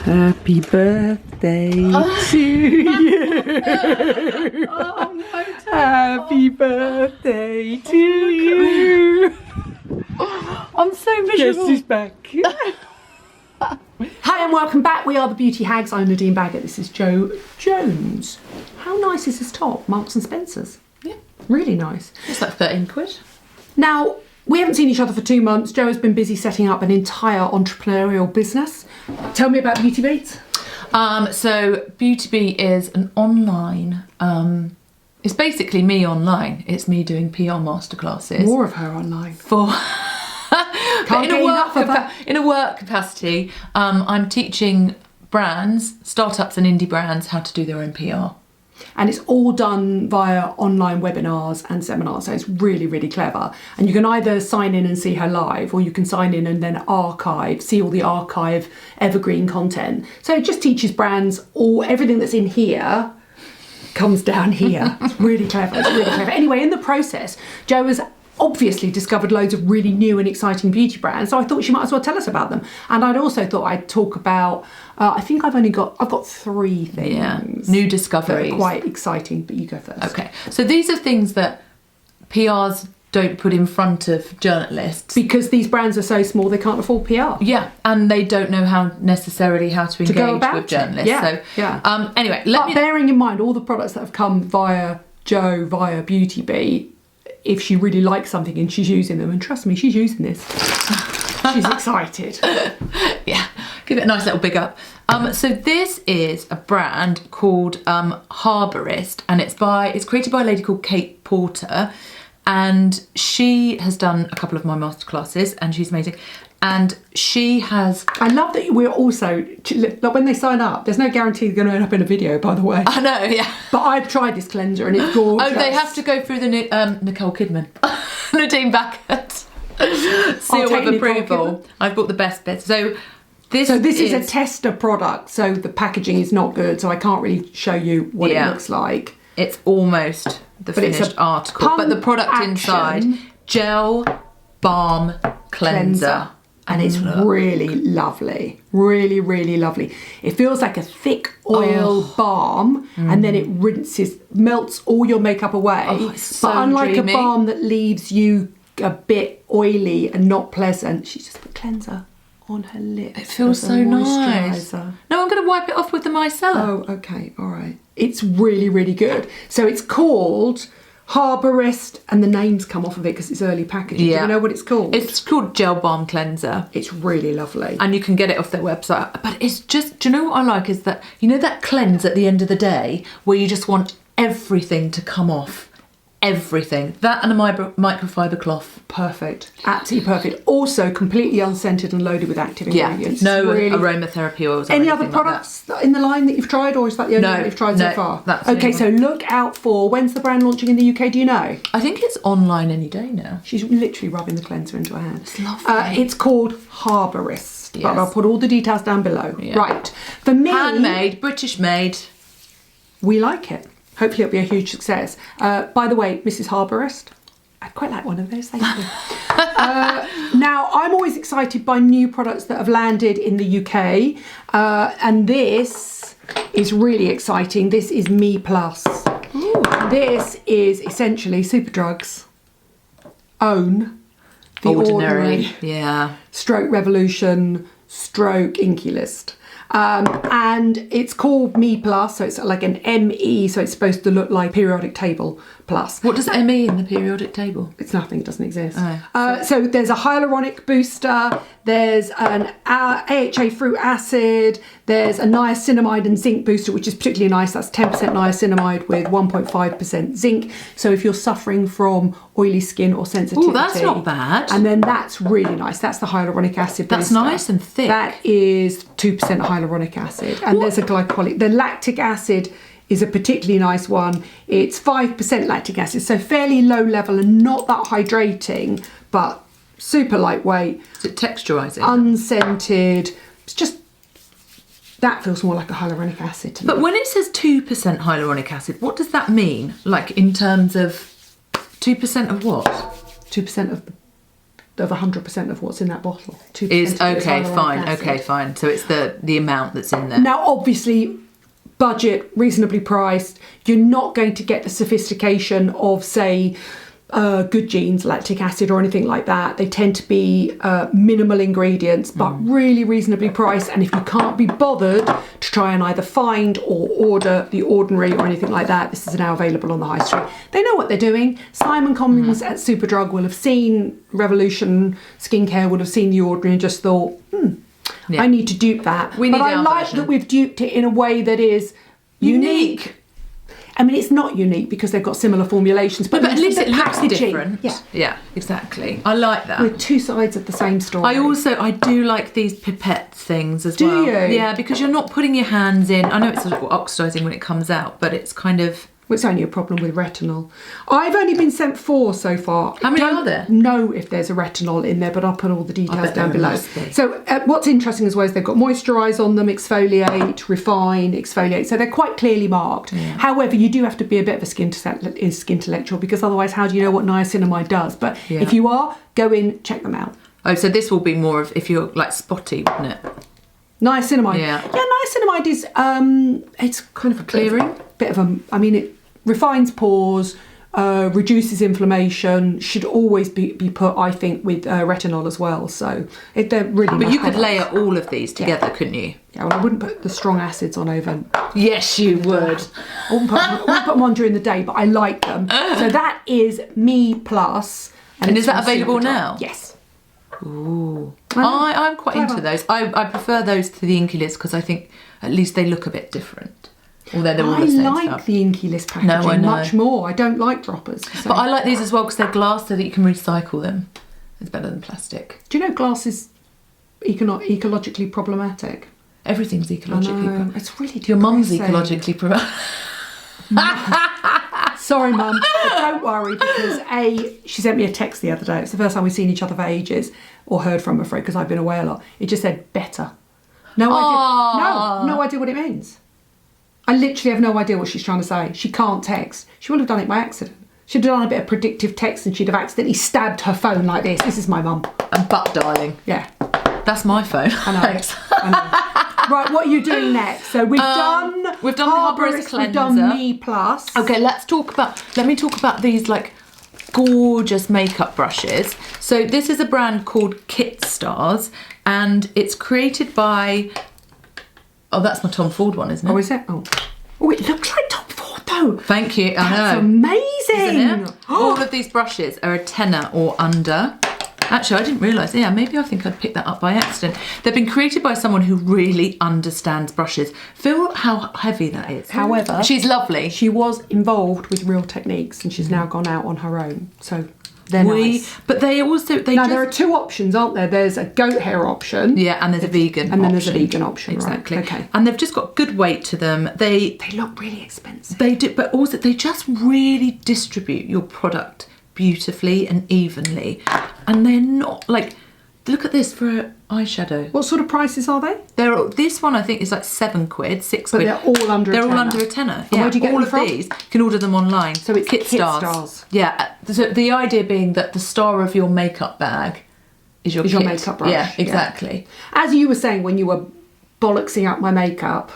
Happy birthday to you. Oh, no, Happy birthday to you. I'm so miserable. Guess who's back? Hi and welcome back. We are the Beauty Hags. I'm Nadine Baggott. This is Jo Jones. How nice is this top? Marks and Spencer's. Yeah. Really nice. It's like 13 quid. Now, we haven't seen each other for 2 months. Jo has been busy setting up an entire entrepreneurial business. Tell me about Beauty Beats. So Beauty Bee is an online, it's basically me online. It's me doing PR masterclasses. More of her online. For Can't get enough of her. in a work capacity, I'm teaching brands, startups and indie brands how to do their own PR. And it's all done via online webinars and seminars, so it's really, really clever. And you can either sign in and see her live, or you can sign in and then see all the archive evergreen content. So it just teaches brands everything that's in here comes down here. It's really clever. It's really clever. Anyway, in the process, Jo has obviously discovered loads of really new and exciting beauty brands, so I thought she might as well tell us about them. And I'd also thought I'd talk about I think I've got 3 things. Yeah, new discoveries. That are quite exciting, but you go first. Okay, so these are things that PRs don't put in front of journalists. Because these brands are so small, they can't afford PR. Yeah, and they don't know how to engage go about with journalists. Yeah, so, yeah. Anyway, bearing in mind all the products that have come via Jo, via Beauty Bee, if she really likes something and she's using them, and trust me, she's using this. She's excited. Yeah, give it a nice little big up. So this is a brand called HARBORIST, and it's created by a lady called Kate Porter, and she has done a couple of my masterclasses, and she's amazing. And she has... I love that we're also... Like when they sign up, there's no guarantee they're going to end up in a video, by the way. I know, yeah. But I've tried this cleanser and it's gorgeous. Oh, they have to go through the Nicole Kidman. Nadine Baggott. Seal of approval. I've bought the best bits. So this is a tester product, so the packaging is not good, so I can't really show you what it looks like. It's almost the finished article, but the product inside, gel balm cleanser. And it's really lovely. Really, really lovely. It feels like a thick oil balm, and then it melts all your makeup away. Oh, it's so unlike dreamy. a balm that leaves you a bit oily and not pleasant, she's just put cleanser on her lips. It feels so nice. No, I'm going to wipe it off with the micellar. Oh, okay, all right. It's really, really good. So it's called HARBORIST, and the names come off of it because it's early packaging. Yeah. Do you know what it's called? It's called Gel Balm Cleanser. It's really lovely. And you can get it off their website. But it's just, do you know what I like is that, you know that cleanse at the end of the day where you just want everything to come off? Everything. That and a microfiber cloth. Perfect. Absolutely perfect. Also completely unscented and loaded with active ingredients. No aromatherapy oils. Any other products in the line that you've tried, or is that the only one that you've tried so far? That's okay, so look out for, when's the brand launching in the UK, do you know? I think it's online any day now. She's literally rubbing the cleanser into her hand. It's lovely. It's called HARBORIST. Yes. But I'll put all the details down below. Yeah. Right. For me... Handmade, British made. We like it. Hopefully it'll be a huge success. By the way, Mrs. HARBORIST, I'd quite like one of those, thank you. Now, I'm always excited by new products that have landed in the UK, and this is really exciting. This is Me Plus. Ooh. This is essentially SUPERDRUG's own The Ordinary. Yeah. Stroke Revolution, stroke Inky List. And it's called Me Plus, so it's like an ME, so it's supposed to look like periodic table plus. What does ME in the periodic table? It's nothing, it doesn't exist. Oh, so there's a hyaluronic booster, there's an AHA fruit acid, there's a niacinamide and zinc booster, which is particularly nice. That's 10% niacinamide with 1.5% zinc. So if you're suffering from oily skin or sensitivity. Oh, that's not bad. And then that's really nice. That's the hyaluronic acid booster. That's nice and thick. That is 2% hyaluronic acid. And there's a glycolic. The lactic acid is a particularly nice one. It's 5% lactic acid, so fairly low level and not that hydrating, but super lightweight. Is it texturising? Unscented. It's just, that feels more like a hyaluronic acid to me. But when it says 2% hyaluronic acid, what does that mean? Like in terms of 2% of what? 2% of the of 100% of what's in that bottle. 2% Is okay, hyaluronic fine, acid. okay, fine. So it's the amount that's in there. Now, obviously, budget, reasonably priced. You're not going to get the sophistication of, say, Good Genes, lactic acid or anything like that. They tend to be minimal ingredients, but really reasonably priced. And if you can't be bothered to try and either find or order The Ordinary or anything like that, this is now available on the high street. They know what they're doing. Simon Cummings at Superdrug will have seen Revolution Skincare, would have seen The Ordinary and just thought, I need to dupe that. But I like that we've duped it in a way that is unique. I mean, it's not unique because they've got similar formulations, but at least it looks packaging, different. Yeah. Yeah, exactly. I like that. With two sides of the same story. I do like these pipette things as Do well. you? Yeah, because you're not putting your hands in. I know it's sort of oxidising when it comes out, but it's kind of... Well, it's only a problem with retinol. I've only been sent 4 so far. How many are there? Know if there's a retinol in there, but I'll put all the details down below. must be. So what's interesting as well is they've got moisturise on them, exfoliate, refine, exfoliate. So they're quite clearly marked. Yeah. However, you do have to be a bit of a skin intellectual because otherwise how do you know what niacinamide does? But if you are, go in, check them out. Oh, so this will be more of if you're like spotty, wouldn't it? Niacinamide. Yeah. Yeah, niacinamide is it's kind of a Clearing? bit of a. I mean, it refines pores, reduces inflammation. Should always be put, I think, with retinol as well. So they're really. But nice you could products. layer all of these together, couldn't you? Yeah, well, I wouldn't put the strong acids on over. Yes, you would. I wouldn't put them on during the day, but I like them. So that is Me Plus. And it's is that from available Superdrug. now? Yes. Ooh. I'm quite into those. I prefer those to the Inky List because I think at least they look a bit different. Although they're all the same I like stuff. the Inky List packaging I know. much more. I don't like droppers. So. But I like these as well because they're glass so that you can recycle them. It's better than plastic. Do you know glass is ecologically problematic? Everything's ecologically problematic. It's really depressing. Your mum's ecologically problematic. Sorry, Mum, but don't worry because she sent me a text the other day. It's the first time we've seen each other for ages or heard from, I'm afraid, because I've been away a lot. It just said better. No idea what it means. I literally have no idea what she's trying to say. She can't text. She would have done it by accident. She'd have done a bit of predictive text and she'd have accidentally stabbed her phone like this. This is my mum. And butt dialing. Yeah. That's my phone. I know. Right, what are you doing next? So we've done the Harborist cleanser. We've done Me Plus. Okay, let me talk about these like gorgeous makeup brushes. So this is a brand called KITSTARS and it's created by, oh, that's my Tom Ford one, isn't it? Oh, is it? Oh, it looks like Tom Ford though. Thank you. I That's know. amazing. Isn't it? All of these brushes are a tenner or under. Actually, I didn't realise. Yeah, maybe I think I'd picked that up by accident. They've been created by someone who really understands brushes. Feel how heavy that is. However, she's lovely. She was involved with Real Techniques and she's now gone out on her own. So they're nice. But they also... There are 2 options, aren't there? There's a goat hair option. Yeah, and there's a vegan option. And then there's a vegan option, exactly. Right. Okay. And they've just got good weight to them. They look really expensive. They do, but also they just really distribute your product beautifully and evenly. And they're not like... Look at this for an eyeshadow. What sort of prices are they? This one I think is like £7, £6. But they're all under a tenner. They're all under a tenner. And where do you get all them of from? these, you can order them online. So it's KITSTARS. Yeah. So the idea being that the star of your makeup bag is your makeup brush. Yeah, exactly. Yeah. As you were saying when you were bollocksing out my makeup,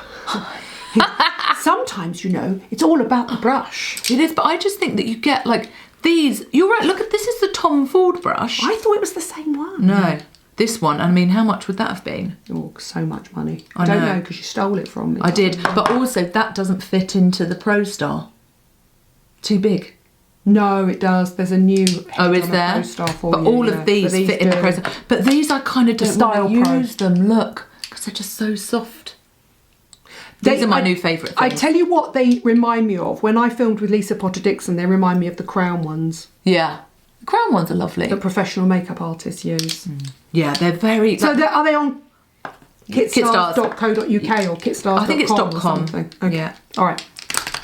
sometimes, it's all about the brush. It is, but I just think that you get like these. You're right. Look at this. Is the Tom Ford brush? I thought it was the same one. No, this one. I mean, how much would that have been? Oh, so much money. I don't know because you stole it from me. I did, but also that doesn't fit into the Pro Star. Too big. No, it does. There's a new. Oh, is there? Pro Star for but you, all of these fit in the Pro Star. But these I kind of don't want to use them. Look, because they're just so soft. These are my new favourite things. I tell you what they remind me of. When I filmed with Lisa Potter Dixon, they remind me of the Crown ones. Yeah. The Crown ones are lovely. That professional makeup artists use. Yeah, they're very... So are they on kitstars.co.uk or kitstars.com? I think it's .com. Or something? Okay. Yeah. All right.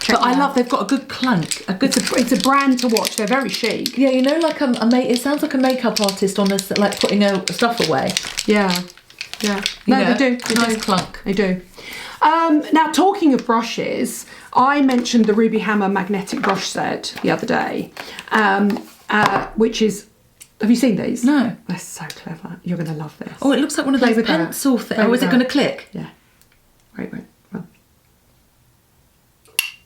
But I love, they've got a good clunk. It's a brand to watch. They're very chic. Yeah, like it sounds like a makeup artist on like putting stuff away. Yeah. Yeah. No, they do. They nice do. clunk. They do. Now, talking of brushes, I mentioned the Ruby Hammer magnetic brush set the other day, which is Have you seen these? No. They're so clever. You're going to love this. Oh, it looks like one of those pencil things. Oh, is it going to click? Yeah. Wait. Well.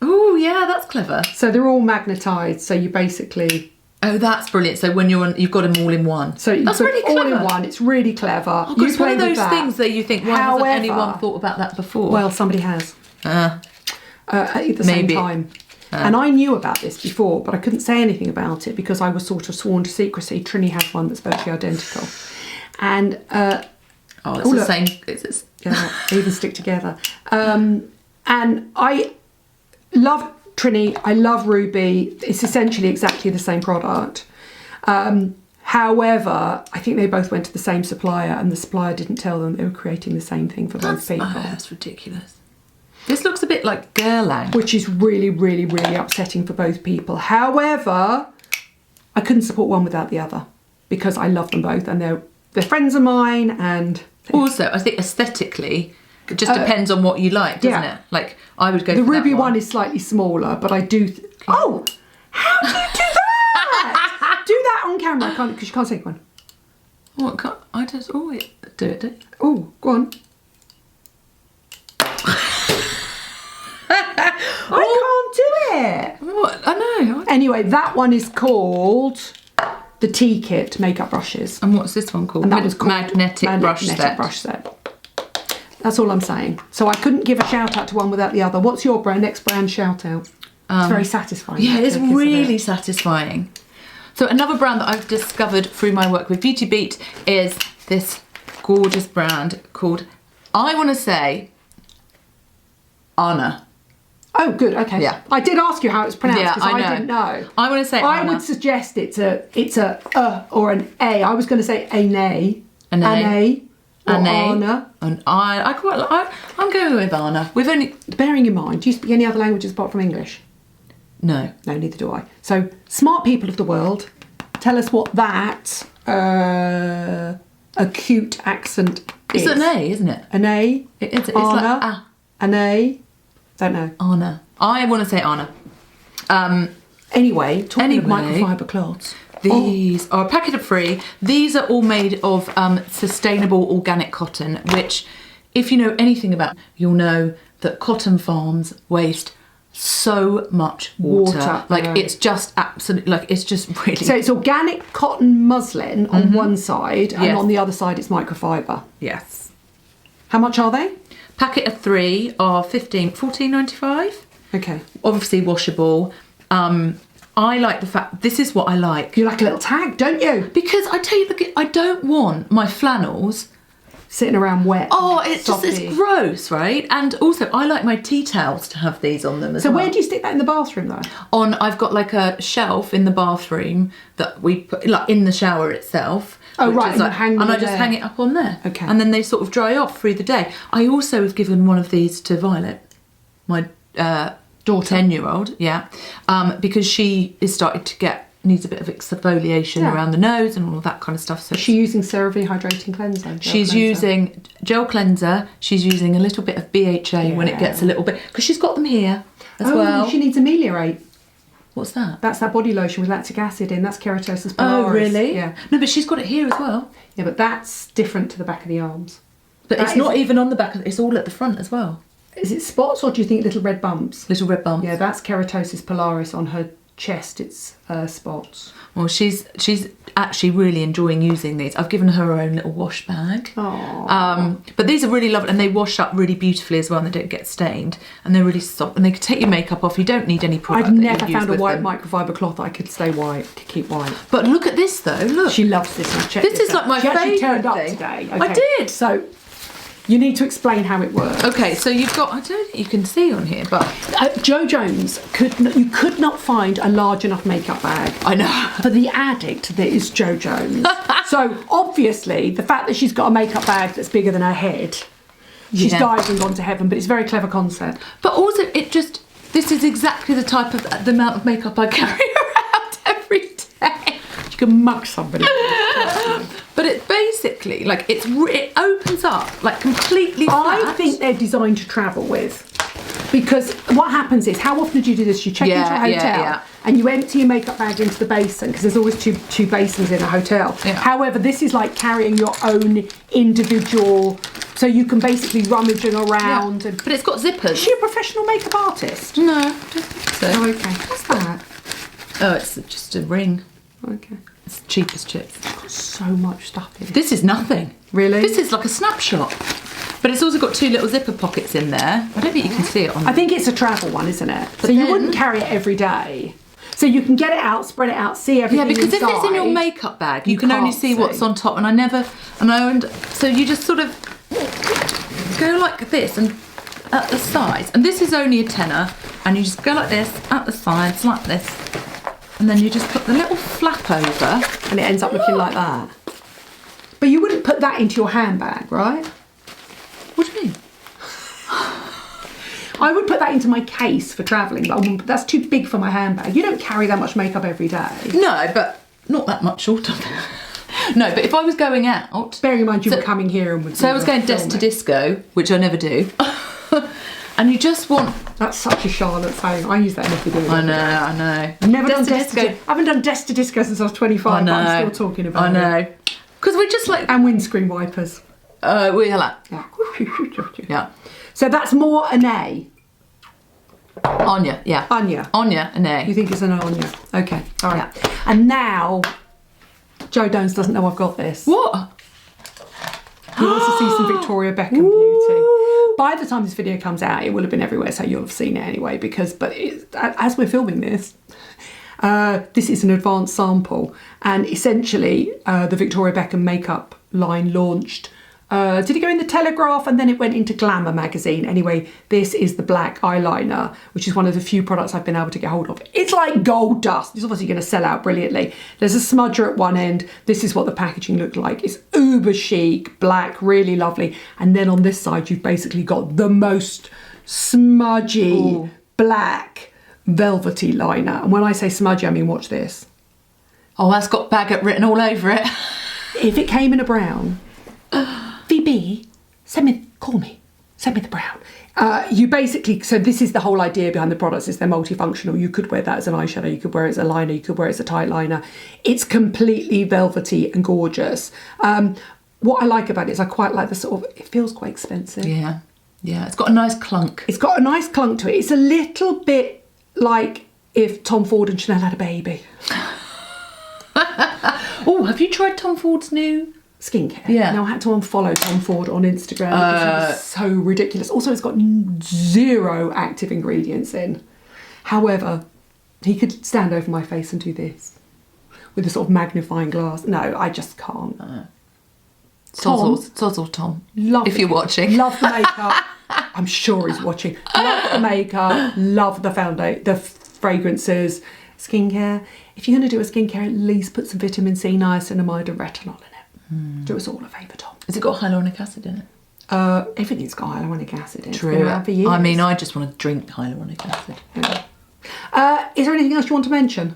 Oh, yeah, that's clever. So they're all magnetised. So you basically... Oh, that's brilliant. So when you've got them all in one. So that's really clever. All in one. It's really clever. Oh, it's one of those things that you think, why hasn't anyone thought about that before? Well, somebody has. At the same time. And I knew about this before, but I couldn't say anything about it because I was sort of sworn to secrecy. Trinny has one that's virtually identical. And... it's the same. Yeah, they even stick together. And I love Trinny, I love Ruby. It's essentially exactly the same product. However, I think they both went to the same supplier and the supplier didn't tell them they were creating the same thing for both people. Oh, that's ridiculous. This looks a bit like Guerlain. Which is really, really, really upsetting for both people. However, I couldn't support one without the other because I love them both and they're friends of mine. And also, I think aesthetically, it just depends on what you like, doesn't it? Like, I would go for the Ruby that one is slightly smaller, but I do... Oh! How do you do that? Do that on camera, because you can't see one. What? I just... Oh, wait. Do it. Oh, go on. I can't do it. What? I know. Anyway, that one is called the Tea Kit Makeup Brushes. And what's this one called? And that was called Magnetic Brush Set. That's all I'm saying. So I couldn't give a shout out to one without the other. What's your next brand shout out? It's very satisfying. Yeah, it's really satisfying. So another brand that I've discovered through my work with Beauty Beat is this gorgeous brand called, I want to say, Anna. Oh, good. Okay. Yeah. I did ask you how it's pronounced because I didn't know. I want to say I Anna. would suggest it's a or an A. I was going to say an A. An A. Or Anna. And I'm going with Anna. We've only... Bearing in mind, do you speak any other languages apart from English? No. No, neither do I. So, smart people of the world, tell us what that acute accent is. It's an A, isn't it? An A? It's Anna? like An A? Don't know. Anna. I want to say Anna. Anyway, talking of microfiber cloths. These are a packet of 3. These are all made of sustainable organic cotton, which, if you know anything about, you'll know that cotton farms waste so much water. Like, it's just absolutely, like, it's just really... So it's organic cotton muslin on one side, and on the other side it's microfiber. Yes. How much are they? Packet of 3 are $14.95. Okay. Obviously washable. I like the fact, this is what I like. You like a little tag, don't you? Because I tell you, I don't want my flannels sitting around wet. Oh, it's gross, right? And also, I like my tea towels to have these on them as well. So where do you stick that in the bathroom, though? I've got like a shelf in the bathroom that we put, like, in the shower itself. Oh, right, and I just hang it up on there. Okay. And then they sort of dry off through the day. I also have given one of these to Violet, my daughter, 10-year-old, because she is starting to needs a bit of exfoliation around the nose and all of that kind of stuff. So is she using CeraVe hydrating cleanser? She's using gel cleanser. She's using a little bit of BHA when it gets a little bit, because she's got them here as well. She needs Ameliorate. What's that? That's that body lotion with lactic acid in. That's keratosis pilaris. Oh, really? Yeah. No, but she's got it here as well. Yeah, but that's different to the back of the arms. But it's not even on the back. It's all at the front as well. Is it spots or do you think little red bumps? Little red bumps. Yeah, that's keratosis pilaris on her chest. It's spots. Well, she's actually really enjoying using these. I've given her own little wash bag. But these are really lovely, and they wash up really beautifully as well, and they don't get stained, and they're really soft, and they can take your makeup off. You don't need any product. I've never found a white microfiber cloth that I could stay white, to keep white. But look at this though. Look, she loves this. This is like my favourite thing. She actually turned up today. Okay. I did. So you need to explain how it works. Okay, so you've got, I don't think you can see on here, but Jo Jones you could not find a large enough makeup bag. I know. For the addict that is Jo Jones. So obviously the fact that she's got a makeup bag that's bigger than her head, she's diving onto heaven. But it's a very clever concept. But also, this is exactly the amount of makeup I carry around every day. You can mug somebody. But it's basically like it opens up like completely flat. I think they're designed to travel with. Because what happens is, how often do you do this? You check into a hotel and you empty your makeup bag into the basin, because there's always two basins in a hotel. Yeah. However, this is like carrying your own individual, so you can basically rummaging around. Yeah. And but it's got zippers. Is she a professional makeup artist? No, I don't think so. Oh, okay. What's that? Oh, it's just a ring. Okay. It's cheap as chips. It's got so much stuff in it. This is nothing. Really? This is like a snapshot. But it's also got 2 little zipper pockets in there. I don't think you can see it on I think it's a travel one, isn't it? But so you then- wouldn't carry it every day. So you can get it out, spread it out, see everything. Yeah, because inside. if it's in your makeup bag, you can only can't see what's on top. And so you just sort of go like this and at the sides. And this is only a tenner. And you just go like this, at the sides, like this. And then you just put the little flap over. And it ends up looking like that. But you wouldn't put that into your handbag, right? What do you mean? I would put that into my case for travelling, but that's too big for my handbag. You don't carry that much makeup every day. No, but not that much short of it. No, but if I was going out... Bearing in mind you were coming here and would... So I was going desk to disco, which I never do. And you just want... That's such a Charlotte saying. I use that in every day. I know. I've never done desk to disco. I haven't done desk to disco since I was 25, but I'm still talking about it. I know. Because we're just like... And windscreen wipers. We're like... Yeah. Yeah. So that's more an A. Anya, yeah. Anya. Anya, an A. You think it's an Anya? Okay, all right. Yeah. And now, Joe Dones doesn't know I've got this. What? He wants to see some Victoria Beckham beauty. By the time this video comes out, it will have been everywhere, so you'll have seen it anyway. As we're filming this, this is an advanced sample, and essentially the Victoria Beckham makeup line launched. Did it go in the Telegraph and then it went into Glamour magazine? Anyway, this is the black eyeliner, which is one of the few products I've been able to get hold of. It's like gold dust. It's obviously going to sell out brilliantly. There's a smudger at one end. This is what the packaging looked like. It's uber chic, black, really lovely. And then on this side, you've basically got the most smudgy, black, velvety liner. And when I say smudgy, I mean, watch this. Oh, that's got Baggott written all over it. If it came in a brown... VB, call me, send me the brown. You basically, so this is the whole idea behind the products, is they're multifunctional. You could wear that as an eyeshadow, you could wear it as a liner, you could wear it as a tight liner. It's completely velvety and gorgeous. What I like about it is I quite like the sort of, it feels quite expensive. Yeah, it's got a nice clunk. It's got a nice clunk to it. It's a little bit like if Tom Ford and Chanel had a baby. Oh, have you tried Tom Ford's new skincare? Yeah. Now I had to unfollow Tom Ford on Instagram because it was so ridiculous. Also, it's got 0 active ingredients in. However, he could stand over my face and do this with a sort of magnifying glass. No, I just can't. Sozzle Tom. If you're watching. Love the makeup. I'm sure he's watching. Love the makeup. Love the foundation, the fragrances, skincare. If you're going to do a skincare, at least put some vitamin C, niacinamide and retinol in it. Do us all a favour, Tom. Has it got hyaluronic acid in it? Everything's got hyaluronic acid in it. True. It's been around for years. I mean, I just want to drink hyaluronic acid. Yeah. Is there anything else you want to mention?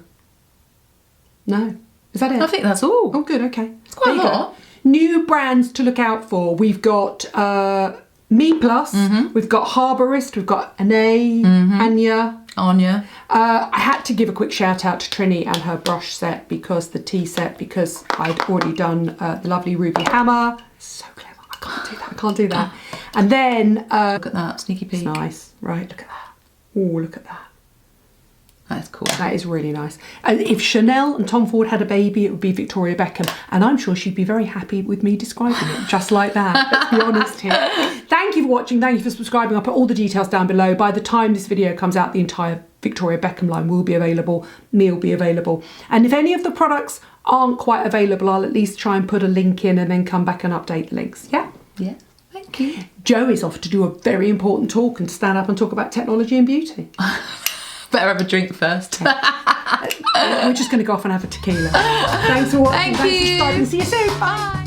No. Is that it? I think that's all. Oh, good. Okay. It's quite a lot. New brands to look out for. We've got Me Plus. We've got HARBORIST. We've got Anya. I had to give a quick shout out to Trinny and her brush set, because the tea set, because I'd already done the lovely ruby hammer. So clever. I can't do that. And then look at that, sneaky peek. It's nice, right? Look at that. Oh, look at that. That is cool. That is really nice. And if Chanel and Tom Ford had a baby, it would be Victoria Beckham. And I'm sure she'd be very happy with me describing it just like that. Let's be honest here. Thank you for watching. Thank you for subscribing. I'll put all the details down below. By the time this video comes out, the entire Victoria Beckham line will be available. Me will be available. And if any of the products aren't quite available, I'll at least try and put a link in and then come back and update the links. Yeah? Yeah. Thank you. Joe is off to do a very important talk and to stand up and talk about technology and beauty. Better have a drink first. We're just going to go off and have a tequila. Thanks for watching. Thank you. Thanks for subscribing. See you soon. Bye.